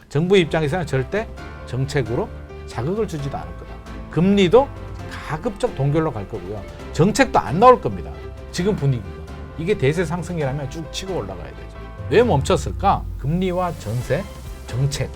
정부 입장에서는 절대 정책으로 자극을 주지도 않을 거다. 금리도 가급적 동결로 갈 거고요. 정책도 안 나올 겁니다. 지금 분위기가. 이게 대세 상승이라면 쭉 치고 올라가야 되죠. 왜 멈췄을까? 금리와 전세, 정책.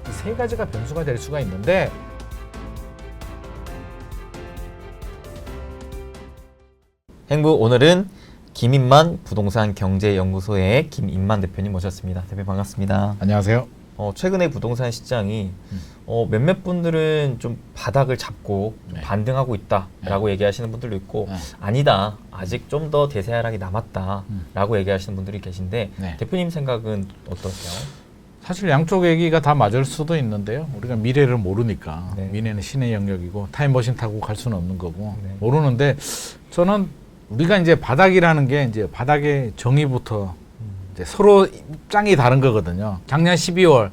이 세 가지가 변수가 될 수가 있는데 행부 오늘은 김인만 부동산 경제연구소의 김인만 대표님 모셨습니다. 대표님 반갑습니다. 안녕하세요. 최근에 부동산 시장이 몇몇 분들은 좀 바닥을 잡고 좀 반등하고 있다라고 얘기하시는 분들도 있고 아니다. 아직 좀 더 대세 하락이 남았다라고 얘기하시는 분들이 계신데 대표님 생각은 어떠세요? 사실 양쪽 얘기가 다 맞을 수도 있는데요. 우리가 미래를 모르니까 미래는 신의 영역이고 타임머신 타고 갈 수는 없는 거고 모르는데 저는 우리가 이제 바닥이라는 게 이제 바닥의 정의부터 이제 서로 입장이 다른 거거든요. 작년 12월,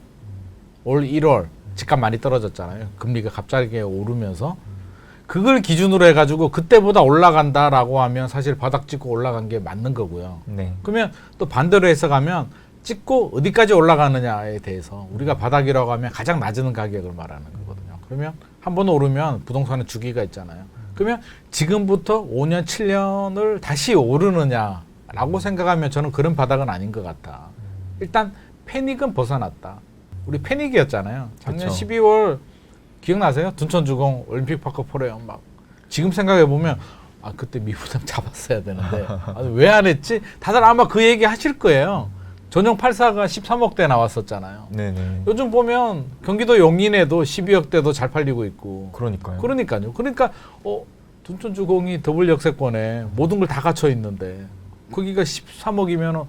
올 1월 집값 많이 떨어졌잖아요. 금리가 갑자기 오르면서 그걸 기준으로 해가지고 그때보다 올라간다라고 하면 사실 바닥 찍고 올라간 게 맞는 거고요. 그러면 또 반대로 해석하면 찍고 어디까지 올라가느냐에 대해서 우리가 바닥이라고 하면 가장 낮은 가격을 말하는 거거든요. 그러면 한 번 오르면 부동산은 주기가 있잖아요. 그러면 지금부터 5년, 7년을 다시 오르느냐라고 생각하면 저는 그런 바닥은 아닌 것 같다. 일단 패닉은 벗어났다. 우리 패닉이었잖아요. 작년 그쵸. 12월 기억나세요? 둔천주공 올림픽파크 포레요. 막 지금 생각해 보면 그때 미부장 잡았어야 되는데 왜 안 했지? 다들 아마 그 얘기 하실 거예요. 전용 84가 13억대 나왔었잖아요. 네네. 요즘 보면 경기도 용인에도 12억대도 잘 팔리고 있고. 그러니까요. 그러니까 둔천주공이 더블 역세권에 모든 걸 다 갖춰 있는데 거기가 13억이면은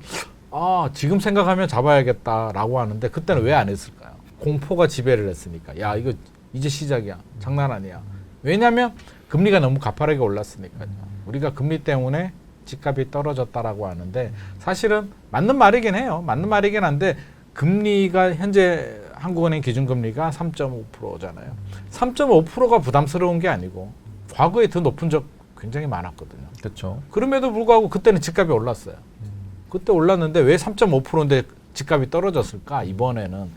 지금 생각하면 잡아야겠다라고 하는데 그때는 왜 안 했을까요? 공포가 지배를 했으니까. 야, 이거 이제 시작이야. 장난 아니야. 왜냐하면 금리가 너무 가파르게 올랐으니까요. 우리가 금리 때문에 집값이 떨어졌다라고 하는데 사실은 맞는 말이긴 해요. 맞는 말이긴 한데 금리가 현재 한국은행 기준금리가 3.5%잖아요. 3.5%가 부담스러운 게 아니고 과거에 더 높은 적 굉장히 많았거든요. 그렇죠. 그럼에도 불구하고 그때는 집값이 올랐어요. 그때 올랐는데 왜 3.5%인데 집값이 떨어졌을까? 이번에는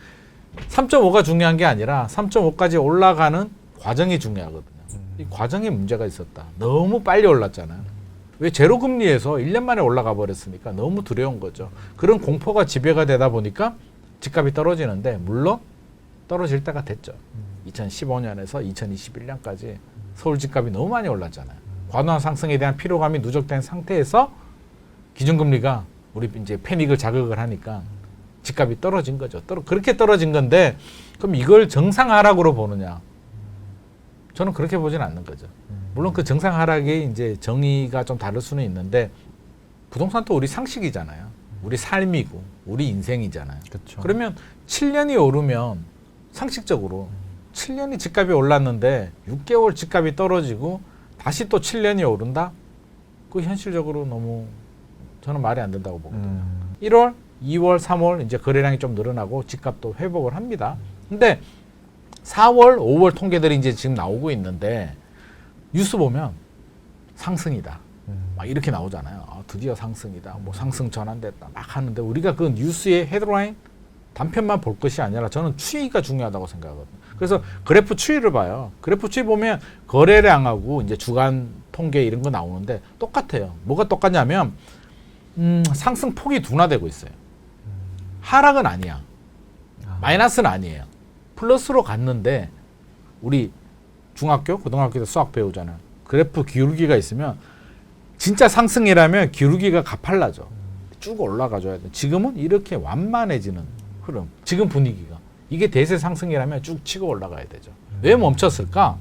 3.5가 중요한 게 아니라 3.5까지 올라가는 과정이 중요하거든요. 이 과정에 문제가 있었다. 너무 빨리 올랐잖아요. 왜 제로금리에서 1년 만에 올라가 버렸으니까 너무 두려운 거죠. 그런 공포가 지배가 되다 보니까 집값이 떨어지는데 물론 떨어질 때가 됐죠. 2015년에서 2021년까지 서울 집값이 너무 많이 올랐잖아요. 과도한 상승에 대한 피로감이 누적된 상태에서 기준금리가 우리 이제 패닉을 자극을 하니까 집값이 떨어진 거죠. 그렇게 떨어진 건데 그럼 이걸 정상 하락으로 보느냐? 저는 그렇게 보진 않는 거죠. 물론 그 정상 하락의 이제 정의가 좀 다를 수는 있는데 부동산도 우리 상식이잖아요. 우리 삶이고 우리 인생이잖아요. 그렇죠. 그러면 7년이 오르면 상식적으로 7년이 집값이 올랐는데 6개월 집값이 떨어지고 다시 또 7년이 오른다? 그 현실적으로 너무 저는 말이 안 된다고 보거든요. 1월, 2월, 3월 이제 거래량이 좀 늘어나고 집값도 회복을 합니다. 근데 4월, 5월 통계들이 이제 지금 나오고 있는데 뉴스 보면 상승이다. 막 이렇게 나오잖아요. 드디어 상승이다. 뭐 상승 전환됐다. 막 하는데 우리가 그 뉴스의 헤드라인 단편만 볼 것이 아니라 저는 추이가 중요하다고 생각하거든요. 그래서 그래프 추이를 봐요. 그래프 추이 보면 거래량하고 이제 주간 통계 이런 거 나오는데 똑같아요. 뭐가 똑같냐면 상승 폭이 둔화되고 있어요. 하락은 아니야. 마이너스는 아니에요. 플러스로 갔는데 우리 중학교, 고등학교 때 수학 배우잖아요. 그래프 기울기가 있으면 진짜 상승이라면 기울기가 가팔라져. 쭉 올라가줘야 돼. 지금은 이렇게 완만해지는 흐름. 지금 분위기가. 이게 대세 상승이라면 쭉 치고 올라가야 되죠. 왜 멈췄을까?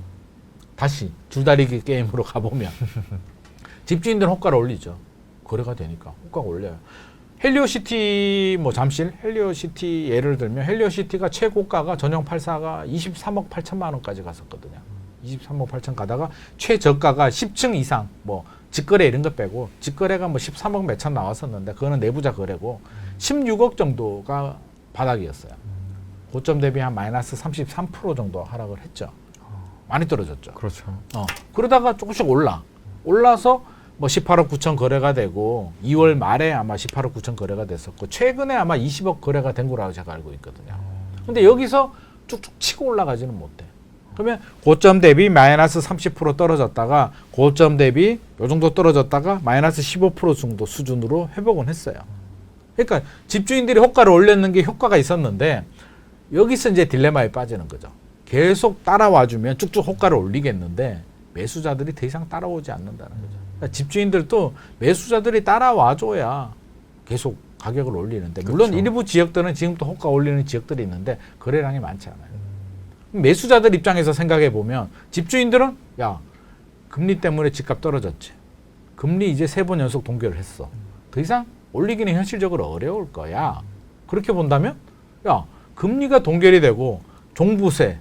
다시 줄다리기 게임으로 가보면 집주인들은 호가를 올리죠. 거래가 되니까 호가가 올려요. 헬리오시티 잠실 헬리오시티 예를 들면 헬리오시티가 최고가가 전용 84가 23억 8천만 원까지 갔었거든요. 23억 8천 가다가 최저가가 10층 이상 직거래 이런 거 빼고 직거래가 13억 몇천 나왔었는데 그거는 내부자 거래고 16억 정도가 바닥이었어요. 고점 대비 한 마이너스 33% 정도 하락을 했죠. 많이 떨어졌죠. 그렇죠. 그러다가 조금씩 올라서 18억 9천 거래가 되고 2월 말에 아마 18억 9천 거래가 됐었고 최근에 아마 20억 거래가 된 거라고 제가 알고 있거든요. 근데 여기서 쭉쭉 치고 올라가지는 못해. 그러면 고점 대비 마이너스 30% 떨어졌다가 고점 대비 요 정도 떨어졌다가 마이너스 15% 정도 수준으로 회복은 했어요. 그러니까 집주인들이 호가를 올렸는 게 효과가 있었는데 여기서 이제 딜레마에 빠지는 거죠. 계속 따라와주면 쭉쭉 호가를 올리겠는데 매수자들이 더 이상 따라오지 않는다는 거죠. 그러니까 집주인들도 매수자들이 따라와줘야 계속 가격을 올리는데 물론 그렇죠. 일부 지역들은 지금도 호가 올리는 지역들이 있는데 거래량이 많지 않아요. 매수자들 입장에서 생각해 보면 집주인들은 야 금리 때문에 집값 떨어졌지. 금리 이제 3번 연속 동결을 했어. 더 이상 올리기는 현실적으로 어려울 거야. 그렇게 본다면 야 금리가 동결이 되고 종부세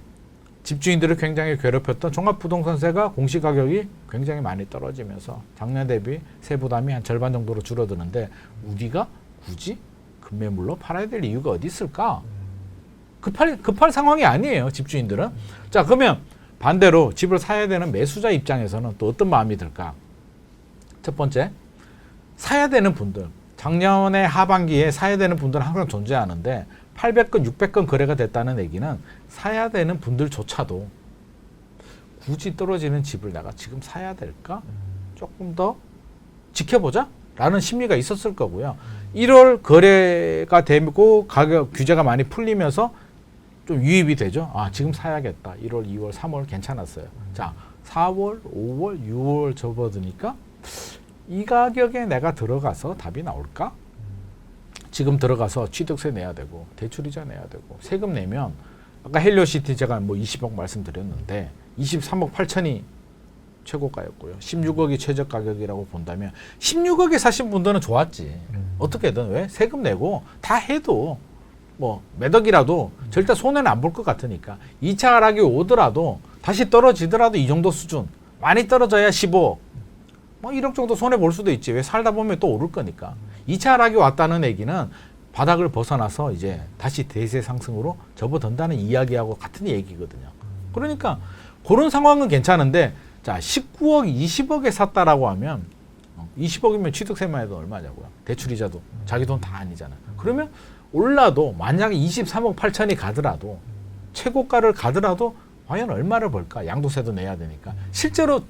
집주인들을 굉장히 괴롭혔던 종합부동산세가 공시가격이 굉장히 많이 떨어지면서 작년 대비 세부담이 한 절반 정도로 줄어드는데 우리가 굳이 급매물로 팔아야 될 이유가 어디 있을까? 급할 상황이 아니에요. 집주인들은. 자 그러면 반대로 집을 사야 되는 매수자 입장에서는 또 어떤 마음이 들까? 첫 번째 사야 되는 분들 작년에 하반기에 사야 되는 분들은 항상 존재하는데 800건 600건 거래가 됐다는 얘기는 사야 되는 분들조차도 굳이 떨어지는 집을 내가 지금 사야 될까? 조금 더 지켜보자 라는 심리가 있었을 거고요. 1월 거래가 되고 가격 규제가 많이 풀리면서 좀 유입이 되죠. 아 지금 사야겠다. 1월, 2월, 3월 괜찮았어요. 자 4월, 5월, 6월 접어드니까 이 가격에 내가 들어가서 답이 나올까? 지금 들어가서 취득세 내야 되고 대출이자 내야 되고 세금 내면 아까 헬리오시티 제가 뭐 20억 말씀드렸는데 23억 8천이 최고가였고요. 16억이 최저 가격이라고 본다면 16억에 사신 분들은 좋았지. 어떻게든 왜? 세금 내고 다 해도 뭐 몇 억이라도 절대 손해는 안 볼 것 같으니까 2차 하락이 오더라도 다시 떨어지더라도 이 정도 수준 많이 떨어져야 15억 뭐 1억 정도 손해 볼 수도 있지. 왜 살다 보면 또 오를 거니까. 2차 하락이 왔다는 얘기는 바닥을 벗어나서 이제 다시 대세 상승으로 접어든다는 이야기하고 같은 얘기거든요. 그러니까 그런 상황은 괜찮은데 자 19억, 20억에 샀다라고 하면 20억이면 취득세만 해도 얼마냐고요. 대출이자도 자기 돈 다 아니잖아요. 그러면 올라도 만약에 23억 8천이 가더라도 최고가를 가더라도 과연 얼마를 벌까? 양도세도 내야 되니까. 실제로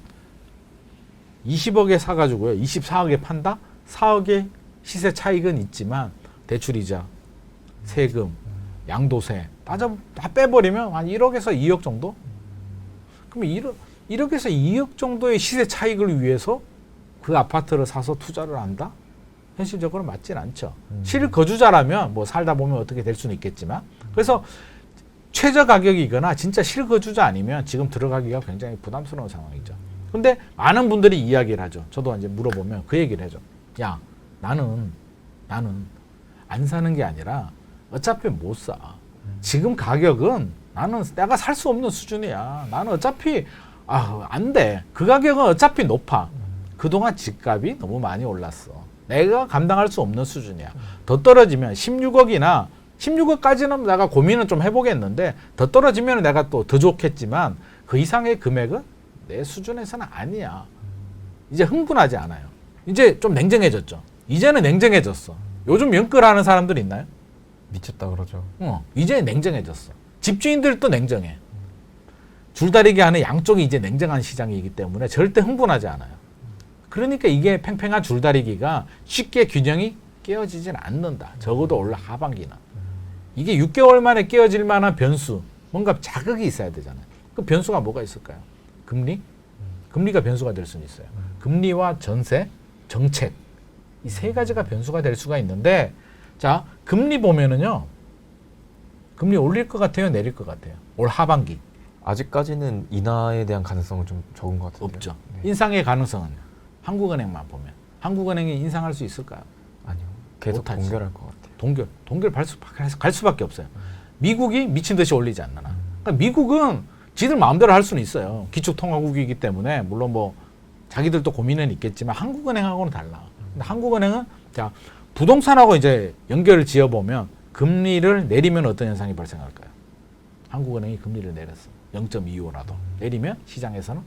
20억에 사가지고요. 24억에 판다? 4억의 시세 차익은 있지만 대출이자, 세금, 양도세 다 빼버리면 한 1억에서 2억 정도? 그럼 1억에서 2억 정도의 시세 차익을 위해서 그 아파트를 사서 투자를 한다? 현실적으로 맞진 않죠. 실거주자라면 뭐 살다 보면 어떻게 될 수는 있겠지만 그래서 최저 가격이거나 진짜 실거주자 아니면 지금 들어가기가 굉장히 부담스러운 상황이죠. 근데 많은 분들이 이야기를 하죠. 저도 이제 물어보면 그 얘기를 해줘. 야, 나는 안 사는 게 아니라 어차피 못 사. 지금 가격은 나는 내가 살 수 없는 수준이야. 나는 어차피 안 돼. 그 가격은 어차피 높아. 그동안 집값이 너무 많이 올랐어. 내가 감당할 수 없는 수준이야. 더 떨어지면 16억까지는 내가 고민은 좀 해보겠는데 더 떨어지면 내가 또 더 좋겠지만 그 이상의 금액은 내 수준에서는 아니야. 이제 흥분하지 않아요. 이제 좀 냉정해졌죠. 이제는 냉정해졌어. 요즘 연끌하는 사람들 있나요? 미쳤다 그러죠. 이제 냉정해졌어. 집주인들도 냉정해. 줄다리기 하는 양쪽이 이제 냉정한 시장이기 때문에 절대 흥분하지 않아요. 그러니까 이게 팽팽한 줄다리기가 쉽게 균형이 깨어지진 않는다. 적어도 올라 하반기는. 이게 6개월 만에 깨어질 만한 변수, 뭔가 자극이 있어야 되잖아요. 그 변수가 뭐가 있을까요? 금리? 금리가 변수가 될 수는 있어요. 금리와 전세, 정책. 이 세 가지가 변수가 될 수가 있는데 자, 금리 보면은요. 금리 올릴 것 같아요? 내릴 것 같아요? 올 하반기. 아직까지는 인하에 대한 가능성은 좀 적은 것 같은데요. 없죠. 네. 인상의 가능성은 한국은행만 보면. 한국은행이 인상할 수 있을까요? 아니요. 계속 못하지. 동결할 것 같아요. 동결 갈 수밖에 없어요. 미국이 미친 듯이 올리지 않나. 그러니까 미국은 지들 마음대로 할 수는 있어요. 기축통화국이기 때문에 물론 뭐 자기들도 고민은 있겠지만 한국은행하고는 달라. 근데 한국은행은 자 부동산하고 이제 연결을 지어보면 금리를 내리면 어떤 현상이 발생할까요? 한국은행이 금리를 내렸어. 0.25라도 내리면 시장에서는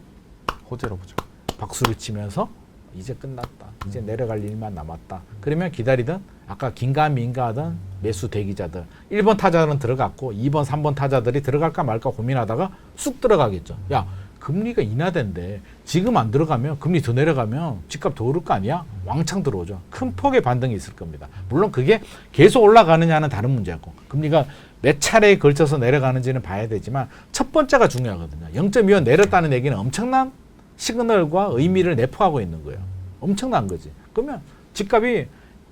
호재로 보죠. 박수를 치면서 이제 끝났다. 이제 내려갈 일만 남았다. 그러면 기다리던 아까 긴가민가하던 매수 대기자들 1번 타자는 들어갔고 2번, 3번 타자들이 들어갈까 말까 고민하다가 쑥 들어가겠죠. 야, 금리가 인하된데 지금 안 들어가면 금리 더 내려가면 집값 더 오를 거 아니야? 왕창 들어오죠. 큰 폭의 반등이 있을 겁니다. 물론 그게 계속 올라가느냐는 다른 문제고 금리가 몇 차례에 걸쳐서 내려가는지는 봐야 되지만 첫 번째가 중요하거든요. 0.25 내렸다는 얘기는 엄청난 시그널과 의미를 내포하고 있는 거예요. 엄청난 거지. 그러면 집값이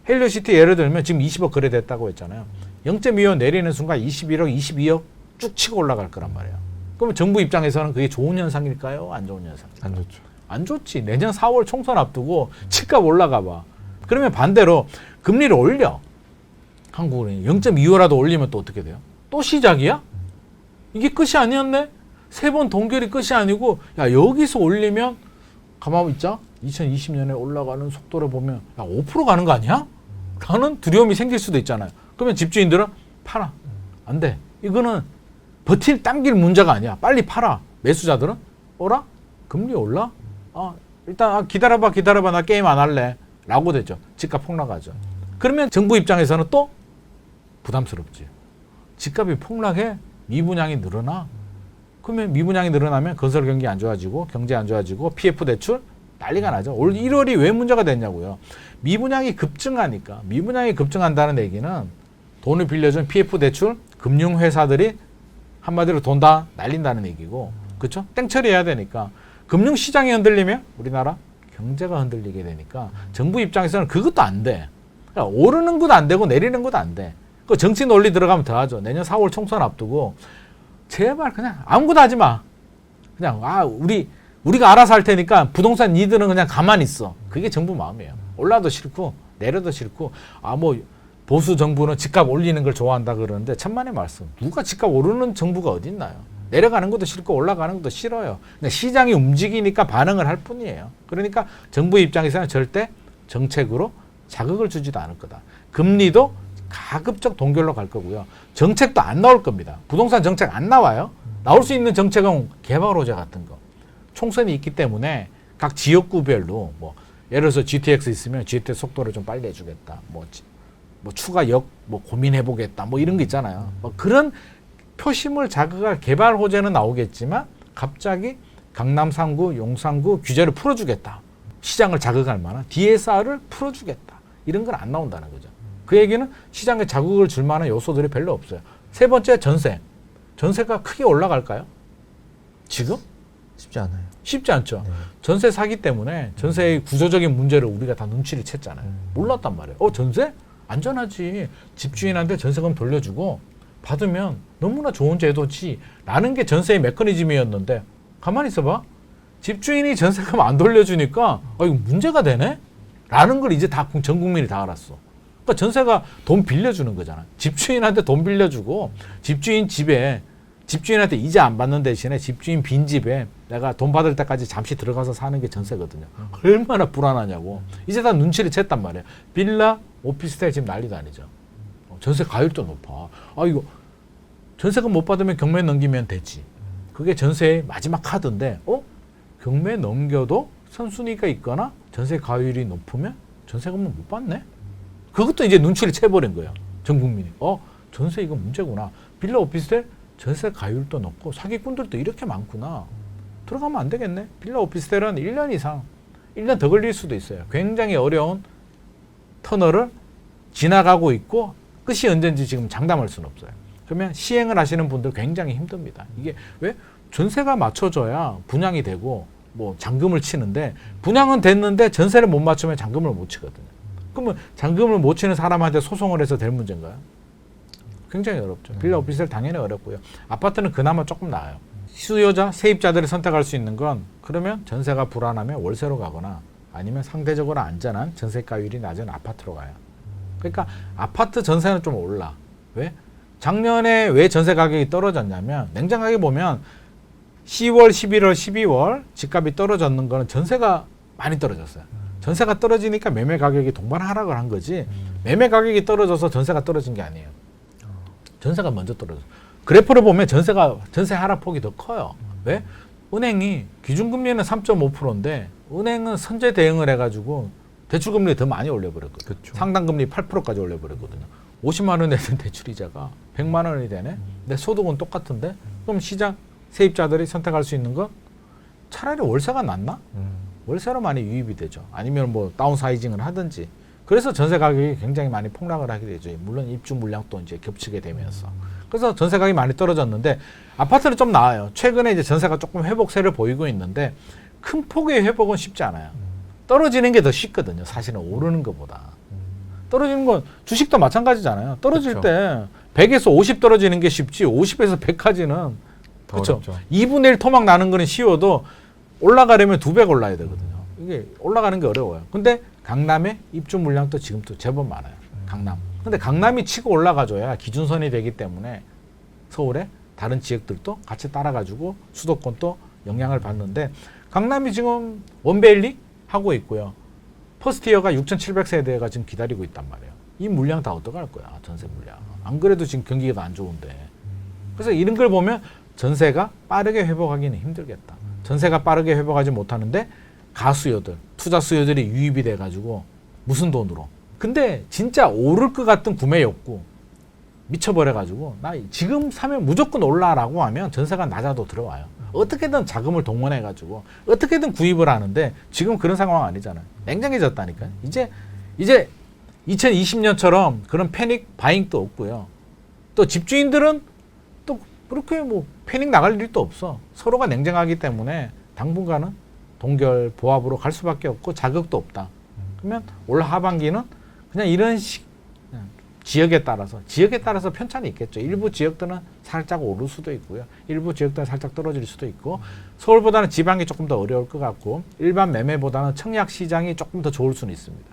헬리오시티 예를 들면 지금 20억 거래됐다고 했잖아요. 0.25 내리는 순간 21억, 22억 쭉 치고 올라갈 거란 말이에요. 그러면 정부 입장에서는 그게 좋은 현상일까요? 안 좋은 현상일까요? 안 좋죠. 안 좋지. 내년 4월 총선 앞두고 집값 올라가 봐. 그러면 반대로 금리를 올려. 한국은 0.25라도 올리면 또 어떻게 돼요? 또 시작이야? 이게 끝이 아니었네? 세 번 동결이 끝이 아니고 야 여기서 올리면 가만히 있자. 2020년에 올라가는 속도를 보면 야 5% 가는 거 아니야? 라는 두려움이 생길 수도 있잖아요. 그러면 집주인들은 팔아. 안 돼. 이거는 당길 문제가 아니야. 빨리 팔아. 매수자들은 어라? 금리 올라? 일단 기다려봐 나 게임 안 할래 라고 되죠. 집값 폭락하죠. 그러면 정부 입장에서는 또 부담스럽지. 집값이 폭락해 미분양이 늘어나. 그러면 미분양이 늘어나면 건설 경기 안 좋아지고 경제 안 좋아지고 PF 대출 난리가 나죠. 올 1월이 왜 문제가 됐냐고요. 미분양이 급증하니까. 미분양이 급증한다는 얘기는 돈을 빌려준 PF 대출 금융회사들이 한마디로 돈 다 날린다는 얘기고, 그렇죠? 땡처리해야 되니까 금융시장이 흔들리면 우리나라 경제가 흔들리게 되니까 정부 입장에서는 그것도 안 돼. 그러니까 오르는 것도 안 되고 내리는 것도 안 돼. 그 정치 논리 들어가면 더 하죠. 내년 4월 총선 앞두고 제발 그냥 아무것도 하지 마. 그냥 우리가 알아서 할 테니까 부동산 니들은 그냥 가만히 있어. 그게 정부 마음이에요. 올라도 싫고 내려도 싫고 보수 정부는 집값 올리는 걸 좋아한다 그러는데 천만의 말씀. 누가 집값 오르는 정부가 어딨나요? 내려가는 것도 싫고 올라가는 것도 싫어요. 그냥 시장이 움직이니까 반응을 할 뿐이에요. 그러니까 정부 입장에서는 절대 정책으로 자극을 주지도 않을 거다. 금리도 가급적 동결로 갈 거고요. 정책도 안 나올 겁니다. 부동산 정책 안 나와요. 나올 수 있는 정책은 개발호재 같은 거. 총선이 있기 때문에 각 지역구별로 예를 들어서 GTX 있으면 GTX 속도를 좀 빨리 해주겠다. 추가 역 고민해보겠다. 이런 거 있잖아요. 그런 표심을 자극할 개발 호재는 나오겠지만 갑자기 강남 3구, 용산구 규제를 풀어주겠다. 시장을 자극할 만한 DSR을 풀어주겠다. 이런 건 안 나온다는 거죠. 그 얘기는 시장에 자극을 줄 만한 요소들이 별로 없어요. 세 번째 전세. 전세가 크게 올라갈까요? 지금? 쉽지 않아요. 쉽지 않죠. 네. 전세 사기 때문에 전세의 구조적인 문제를 우리가 다 눈치를 챘잖아요. 몰랐단 말이에요. 전세? 안전하지. 집주인한테 전세금 돌려주고 받으면 너무나 좋은 제도지 라는 게 전세의 메커니즘이었는데 가만히 있어봐. 집주인이 전세금 안 돌려주니까 이거 문제가 되네? 라는 걸 이제 다 전 국민이 다 알았어. 그러니까 전세가 돈 빌려주는 거잖아. 집주인한테 돈 빌려주고 집주인한테 이자 안 받는 대신에 집주인 빈집에 내가 돈 받을 때까지 잠시 들어가서 사는 게 전세거든요. 얼마나 불안하냐고. 이제 다 눈치를 챘단 말이에요. 빌라, 오피스텔 지금 난리도 아니죠. 전세 가율도 높아. 이거 전세금 못 받으면 경매 넘기면 되지. 그게 전세의 마지막 카드인데 경매 넘겨도 선순위가 있거나 전세 가율이 높으면 전세금은 못 받네? 그것도 이제 눈치를 채버린 거예요. 전 국민이. 전세 이거 문제구나. 빌라 오피스텔 전세 가율도 높고 사기꾼들도 이렇게 많구나. 들어가면 안 되겠네. 빌라 오피스텔은 1년 이상, 1년 더 걸릴 수도 있어요. 굉장히 어려운 터널을 지나가고 있고 끝이 언제인지 지금 장담할 수는 없어요. 그러면 시행을 하시는 분들 굉장히 힘듭니다. 이게 왜? 전세가 맞춰져야 분양이 되고 잔금을 치는데 분양은 됐는데 전세를 못 맞추면 잔금을 못 치거든요. 그러면 잔금을 못 치는 사람한테 소송을 해서 될 문제인가요? 굉장히 어렵죠. 빌라 오피스텔 당연히 어렵고요. 아파트는 그나마 조금 나아요. 수요자, 세입자들이 선택할 수 있는 건 그러면 전세가 불안하면 월세로 가거나 아니면 상대적으로 안전한 전세가율이 낮은 아파트로 가요. 그러니까 아파트 전세는 좀 올라. 왜? 작년에 왜 전세 가격이 떨어졌냐면 냉정하게 보면 10월, 11월, 12월 집값이 떨어졌는 거는 전세가 많이 떨어졌어요. 전세가 떨어지니까 매매 가격이 동반 하락을 한 거지 매매 가격이 떨어져서 전세가 떨어진 게 아니에요. 전세가 먼저 떨어졌어요. 그래프를 보면 전세 하락폭이 더 커요. 왜? 은행이 기준금리는 3.5%인데 은행은 선제 대응을 해가지고 대출금리 더 많이 올려버렸거든요. 그렇죠. 상당금리 8%까지 올려버렸거든요. 50만 원에 든 대출이자가 100만 원이 되네. 내 소득은 똑같은데 그럼 시장 세입자들이 선택할 수 있는 건 차라리 월세가 낫나? 월세로 많이 유입이 되죠. 아니면 뭐 다운사이징을 하든지. 그래서 전세 가격이 굉장히 많이 폭락을 하게 되죠. 물론 입주 물량도 이제 겹치게 되면서. 그래서 전세 가격이 많이 떨어졌는데 아파트는 좀 나아요. 최근에 이제 전세가 조금 회복세를 보이고 있는데 큰 폭의 회복은 쉽지 않아요. 떨어지는 게 더 쉽거든요. 사실은 오르는 것보다. 떨어지는 건 주식도 마찬가지잖아요. 떨어질 그렇죠. 때 100에서 50 떨어지는 게 쉽지 50에서 100까지는 그렇죠. 2분의 1 토막 나는 거는 쉬워도 올라가려면 2배 올라야 되거든요. 이게 올라가는 게 어려워요. 근데 강남에 입주 물량도 지금도 제법 많아요. 강남. 근데 강남이 치고 올라가줘야 기준선이 되기 때문에 서울의 다른 지역들도 같이 따라가지고 수도권도 영향을 받는데 강남이 지금 원베일리 하고 있고요. 퍼스트이어가 6,700세대가 지금 기다리고 있단 말이에요. 이 물량 다 어떡할 거야, 전세 물량. 안 그래도 지금 경기가 안 좋은데. 그래서 이런 걸 보면 전세가 빠르게 회복하기는 힘들겠다. 전세가 빠르게 회복하지 못하는데 가수요들, 투자 수요들이 유입이 돼가지고 무슨 돈으로. 근데 진짜 오를 것 같은 구매 욕구 미쳐버려가지고 나 지금 사면 무조건 올라라고 하면 전세가 낮아도 들어와요. 어떻게든 자금을 동원해가지고 어떻게든 구입을 하는데 지금 그런 상황 아니잖아요. 냉정해졌다니까요. 이제 2020년처럼 그런 패닉 바잉도 없고요. 또 집주인들은 또 그렇게 뭐 패닉 나갈 일도 없어. 서로가 냉정하기 때문에 당분간은 동결 보합으로 갈 수밖에 없고 자극도 없다. 그러면 올 하반기는 그냥 이런 지역에 따라서 편차는 있겠죠. 일부 지역들은 살짝 오를 수도 있고요. 일부 지역들은 살짝 떨어질 수도 있고 서울보다는 지방이 조금 더 어려울 것 같고 일반 매매보다는 청약 시장이 조금 더 좋을 수는 있습니다.